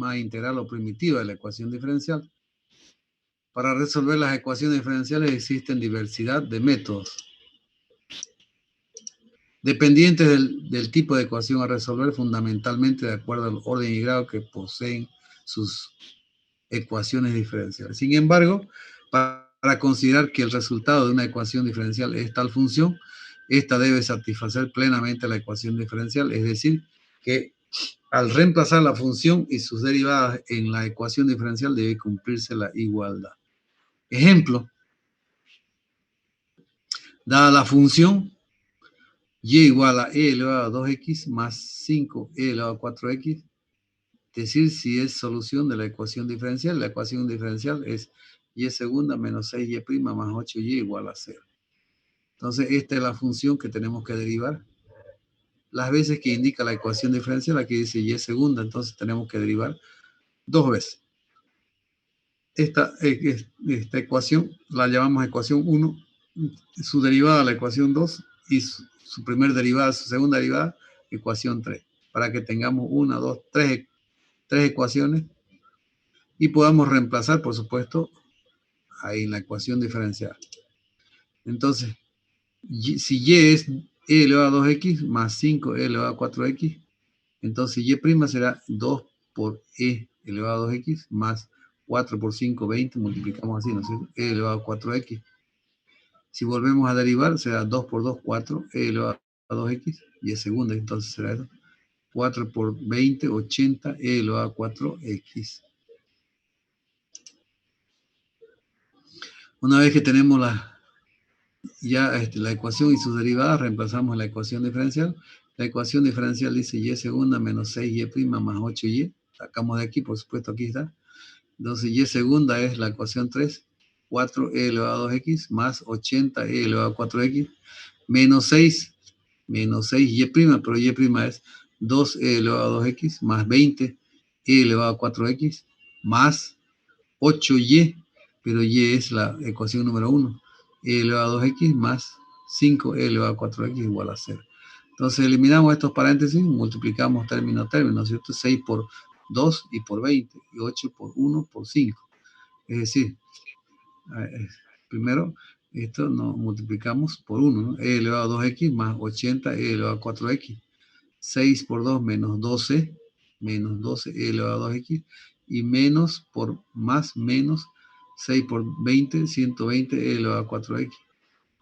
llamada integral o primitiva de la ecuación diferencial. Para resolver las ecuaciones diferenciales existen diversidad de métodos. Dependientes del tipo de ecuación a resolver, fundamentalmente de acuerdo al orden y grado que poseen sus ecuaciones diferenciales. Sin embargo, para considerar que el resultado de una ecuación diferencial es tal función, esta debe satisfacer plenamente la ecuación diferencial, es decir, que al reemplazar la función y sus derivadas en la ecuación diferencial debe cumplirse la igualdad. Ejemplo, dada la función y igual a e elevado a 2x más 5e elevado a 4x, decir si es solución de la ecuación diferencial. La ecuación diferencial es y segunda menos 6y' más 8y igual a 0. Entonces, esta es la función que tenemos que derivar. Las veces que indica la ecuación diferencial, aquí dice y segunda, entonces tenemos que derivar 2 veces. Esta ecuación la llamamos ecuación 1, su derivada la ecuación 2 y su primer derivada, su segunda derivada, ecuación 3, para que tengamos 1, 2, 3 ecuaciones y podamos reemplazar, por supuesto, ahí en la ecuación diferencial. Entonces, si y es e elevado a 2x más 5e elevado a 4x, entonces y' será 2 por e elevado a 2x más 4 por 5, 20, multiplicamos así, ¿no es cierto? E elevado a 4x. Si volvemos a derivar, será 2 por 2, 4, e elevado a 2x, y es segunda, entonces será eso. 4 por 20, 80, e elevado a 4x. Una vez que tenemos la ecuación y sus derivadas, reemplazamos la ecuación diferencial. La ecuación diferencial dice y segunda menos 6y' más 8y. Sacamos de aquí, por supuesto, aquí está. Entonces, y segunda es la ecuación 3, 4e elevado a 2x más 80e elevado a 4x, menos 6 y', pero y' es 2e elevado a 2x más 20e elevado a 4x más 8y, pero y es la ecuación número 1, e elevado a 2x más 5e elevado a 4x igual a 0. Entonces eliminamos estos paréntesis, multiplicamos término a término, ¿cierto? 6 por 2 y por 20, y 8 por 1 por 5. Es decir, primero esto nos multiplicamos por 1, ¿no? E elevado a 2x más 80 e elevado a 4x. 6 por 2 menos 12 e elevado a 2x, y menos por más menos 6 por 20, 120 e elevado a 4x,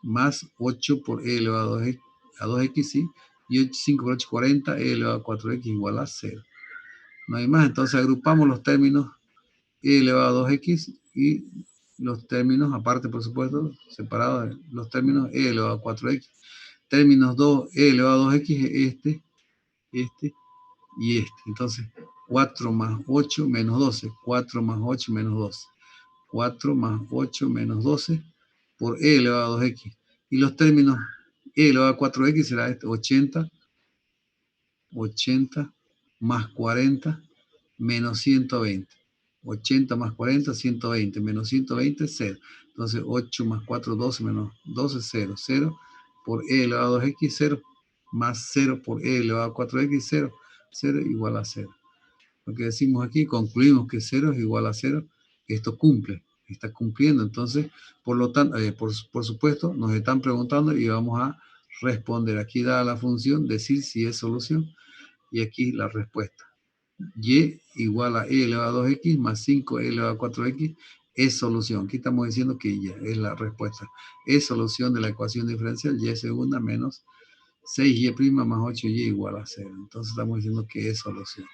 más 8 por e elevado a 2x, ¿sí? Y 5 por 8, 40, e elevado a 4x igual a 0. No hay más, entonces agrupamos los términos e elevado a 2x y los términos, aparte por supuesto, separados, los términos e elevado a 4x. Términos 2, e elevado a 2x, este y este. Entonces, 4 más 8 menos 12. 4 más 8 menos 12. 4 más 8 menos 12 por e elevado a 2x. Y los términos e elevado a 4x será este, 80 más 40 menos 120. 80 más 40, 120. Menos 120, 0. Entonces, 8 más 4, 12 menos 12, 0. 0 por e elevado a 2x, 0. Más 0 por e elevado a 4x, 0. 0 igual a 0. Lo que decimos aquí, concluimos que 0 es igual a 0. Esto cumple, está cumpliendo. Entonces, por lo tanto, por supuesto, nos están preguntando y vamos a responder. Aquí da la función, decir si es solución. Y aquí la respuesta. Y igual a e elevado a 2x más 5e elevado a 4x es solución. Aquí estamos diciendo que y es la respuesta. Es solución de la ecuación diferencial y segunda menos 6y' más 8y igual a 0. Entonces estamos diciendo que es solución.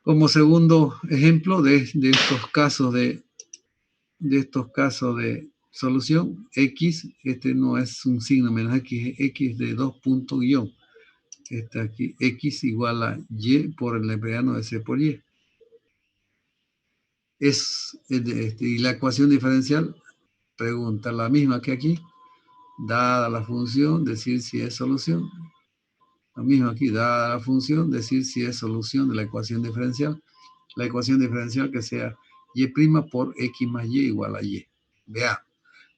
Como segundo ejemplo de estos casos de solución, x, este no es un signo menos x, x de 2 puntos guión. Este aquí, x igual a y por el neperiano de c por y. Y la ecuación diferencial pregunta la misma que aquí, dada la función, decir si es solución. Lo mismo aquí, dada la función, decir si es solución de la ecuación diferencial. La ecuación diferencial que sea y' por x más y igual a y. Vea,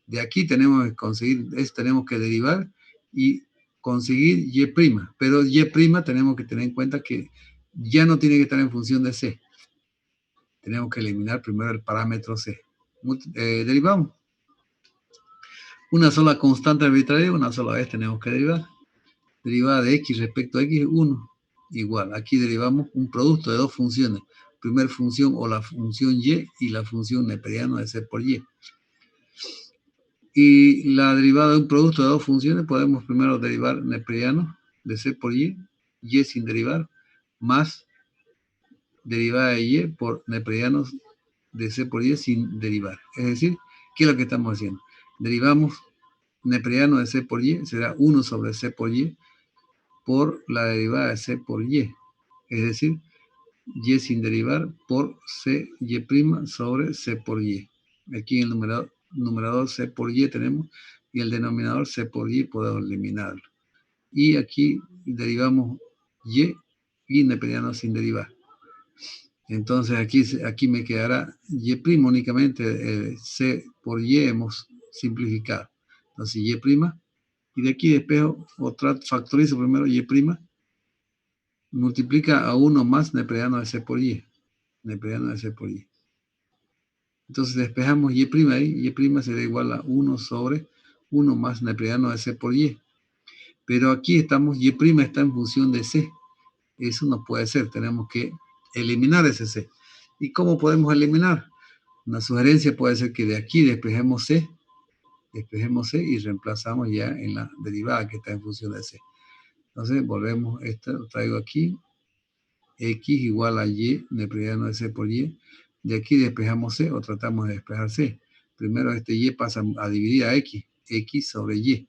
de aquí tenemos que conseguir, tenemos que derivar y conseguir y', pero y' tenemos que tener en cuenta que ya no tiene que estar en función de C. Tenemos que eliminar primero el parámetro C. Derivamos. Una sola constante arbitraria, una sola vez tenemos que derivar. Derivada de x respecto a x, 1. Igual, aquí derivamos un producto de dos funciones. Primera función o la función y la función neperiano de C por y. Y la derivada de un producto de dos funciones, podemos primero derivar neperiano de C por y sin derivar, más derivada de y por neperianos de C por y sin derivar. Es decir, ¿qué es lo que estamos haciendo? Derivamos neperiano de C por y, será 1 sobre C por y por la derivada de C por y. Es decir, y sin derivar por C y' sobre C por y. Aquí en el numerador C por y tenemos, y el denominador C por y podemos eliminarlo. Y aquí derivamos y neperiano sin derivar. Entonces aquí me quedará y' únicamente, C por y hemos simplificado. Entonces y', y de aquí despejo, factorizo primero y', multiplica a 1 más neperiano de C por y. Neperiano de C por y. Entonces despejamos y' ahí, y' será igual a 1 sobre 1 más neperiano de C por y. Pero aquí estamos, y' está en función de C. Eso no puede ser, tenemos que eliminar ese C. ¿Y cómo podemos eliminar? Una sugerencia puede ser que de aquí despejemos C y reemplazamos ya en la derivada que está en función de C. Entonces volvemos, esto lo traigo aquí, x igual a y, neperiano de C por y. De aquí despejamos C o tratamos de despejar C. Primero este y pasa a dividir a x sobre y.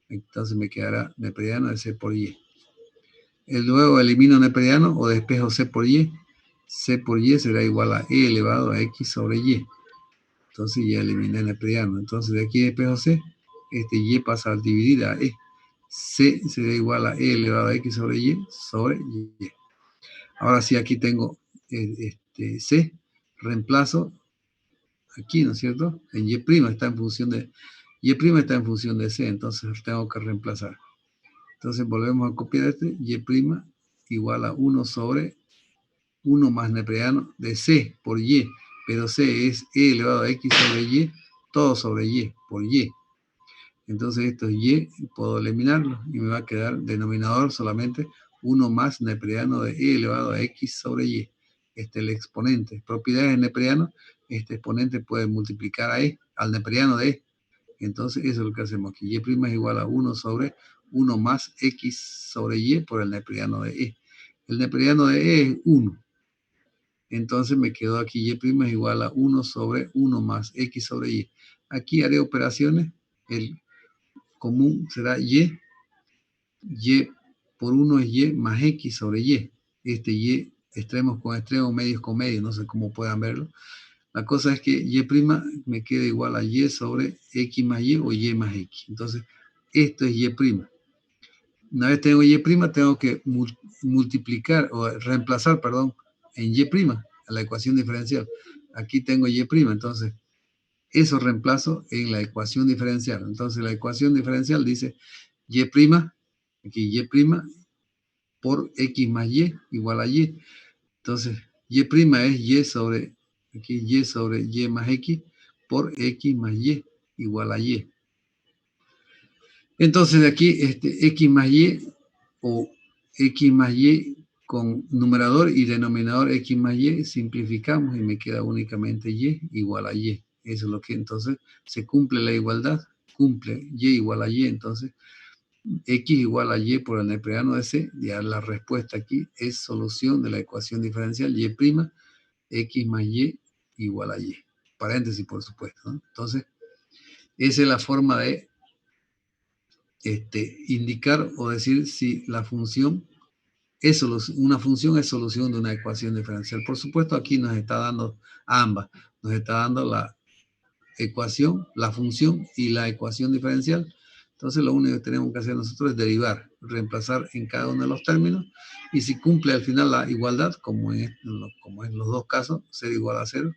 Entonces me quedará neperiano de C por y. Luego elimino neperiano o despejo C por y. C por y será igual a e elevado a x sobre y. Entonces ya eliminé neperiano. Entonces de aquí despejo C. Este y pasa a dividir a e. C será igual a e elevado a x sobre y. Ahora sí, aquí tengo C. Reemplazo aquí, ¿no es cierto? En y' está en función de y' está en función de C, entonces tengo que reemplazar. Entonces volvemos a copiar y' igual a 1 sobre 1 más neperiano de C por y, pero C es e elevado a x sobre y, todo sobre y, por y. Entonces esto es y, puedo eliminarlo y me va a quedar denominador solamente 1 más neperiano de e elevado a x sobre y. Este es el exponente. Propiedades de neperiano, este exponente puede multiplicar a e, al neperiano de e. Entonces eso es lo que hacemos aquí. Y' es igual a 1 sobre 1 más x sobre y por el neperiano de e. El neperiano de e es 1. Entonces me quedó aquí y' es igual a 1 sobre 1 más x sobre y. Aquí haré operaciones. El común será y por 1 es y más x sobre y. Este y, extremos con extremos, medios con medios, no sé cómo puedan verlo. La cosa es que y' me queda igual a y sobre x más y o y más x. Entonces, esto es y'. Una vez tengo y', tengo que multiplicar o reemplazar, perdón, en y', a la ecuación diferencial. Aquí tengo y', entonces eso reemplazo en la ecuación diferencial. Entonces la ecuación diferencial dice y', aquí y' por x más y igual a y. Entonces y' es y sobre, aquí y sobre y más x por x más y igual a y. Entonces de aquí x más y o x más y con numerador y denominador x más y simplificamos y me queda únicamente y igual a y. Eso es lo que entonces se cumple la igualdad, cumple y igual a y, entonces x igual a y por el neperiano de C, ya la respuesta aquí es solución de la ecuación diferencial y', x más y igual a y. Paréntesis, por supuesto, ¿no? Entonces, esa es la forma de indicar o decir si la función es una función es solución de una ecuación diferencial. Por supuesto, aquí nos está dando ambas. Nos está dando la ecuación, la función y la ecuación diferencial. Entonces lo único que tenemos que hacer nosotros es derivar, reemplazar en cada uno de los términos, y si cumple al final la igualdad, como en los dos casos, ser igual a 0,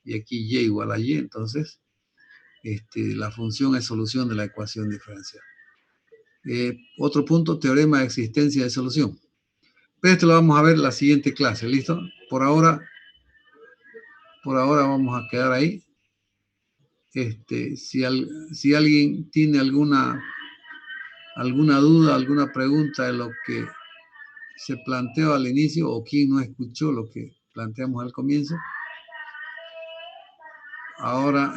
y aquí y igual a y, entonces la función es solución de la ecuación diferencial. Otro punto, teorema de existencia de solución. Pero esto lo vamos a ver en la siguiente clase, ¿listo? Por ahora vamos a quedar ahí. Si alguien tiene alguna duda, alguna pregunta de lo que se planteó al inicio, o quien no escuchó lo que planteamos al comienzo, ahora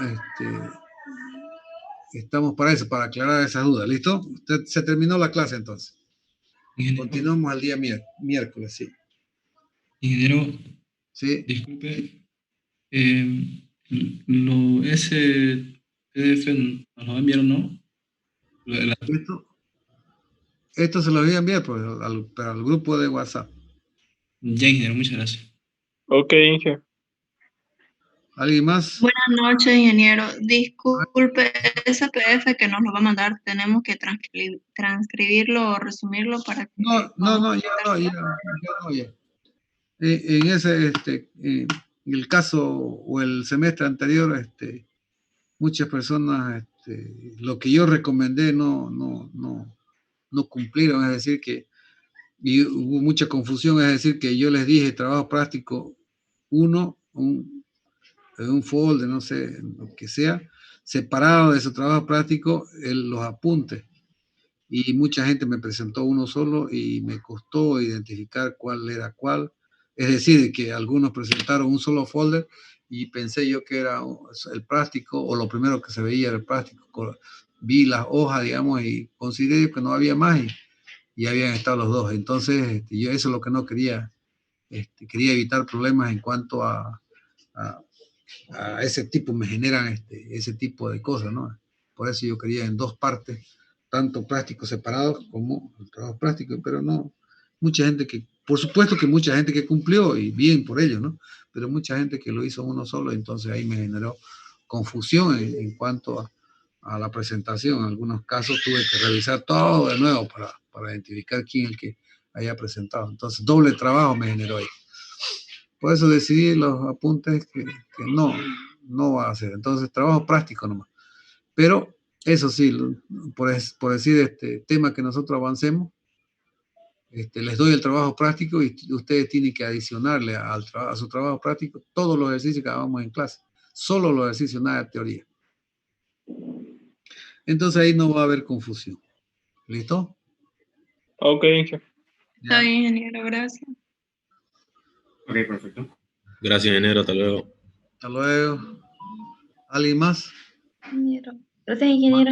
estamos para eso, para aclarar esas dudas. ¿Listo? Se terminó la clase entonces. Ingeniero, continuamos al día miércoles, sí. Ingeniero, Sí. disculpe, ese PDF nos lo enviaron, ¿no? Esto se lo voy a enviar pues, al grupo de WhatsApp. Ya, ingeniero, muchas gracias. Ok, Inge. ¿Alguien más? Buenas noches, ingeniero. Disculpe, ese PDF que nos lo va a mandar, ¿tenemos que transcribirlo o resumirlo para que No, ya no. En ese, en el caso o el semestre anterior, muchas personas, lo que yo recomendé no cumplieron, es decir, y hubo mucha confusión, es decir, que yo les dije trabajo práctico 1, un folder, no sé, lo que sea, separado de su trabajo práctico, los apuntes. Y mucha gente me presentó uno solo y me costó identificar cuál era cuál. Es decir, que algunos presentaron un solo folder y pensé yo que era el práctico, o lo primero que se veía era el práctico. Vi las hojas, digamos, y consideré que no había más y habían estado los dos. Entonces, yo eso es lo que no quería. Quería evitar problemas en cuanto a ese tipo, me generan ese tipo de cosas, ¿no? Por eso yo quería en dos partes, tanto prácticos separados como el trabajo práctico, pero no, mucha gente por supuesto que mucha gente que cumplió, y bien por ello, ¿no? Pero mucha gente que lo hizo uno solo, entonces ahí me generó confusión en cuanto a la presentación. En algunos casos tuve que revisar todo de nuevo para identificar quién es el que haya presentado. Entonces, doble trabajo me generó ahí. Por eso decidí los apuntes que no va a hacer. Entonces, trabajo práctico nomás. Pero eso sí, por decir tema que nosotros avancemos, les doy el trabajo práctico y ustedes tienen que adicionarle a su trabajo práctico todos los ejercicios que hagamos en clase. Solo los ejercicios, nada de teoría. Entonces ahí no va a haber confusión. ¿Listo? Ok, Inge. Está bien, ingeniero, gracias. Ok, perfecto. Gracias, ingeniero. Hasta luego. Hasta luego. ¿Alguien más? Ingeniero. Gracias, ingeniero.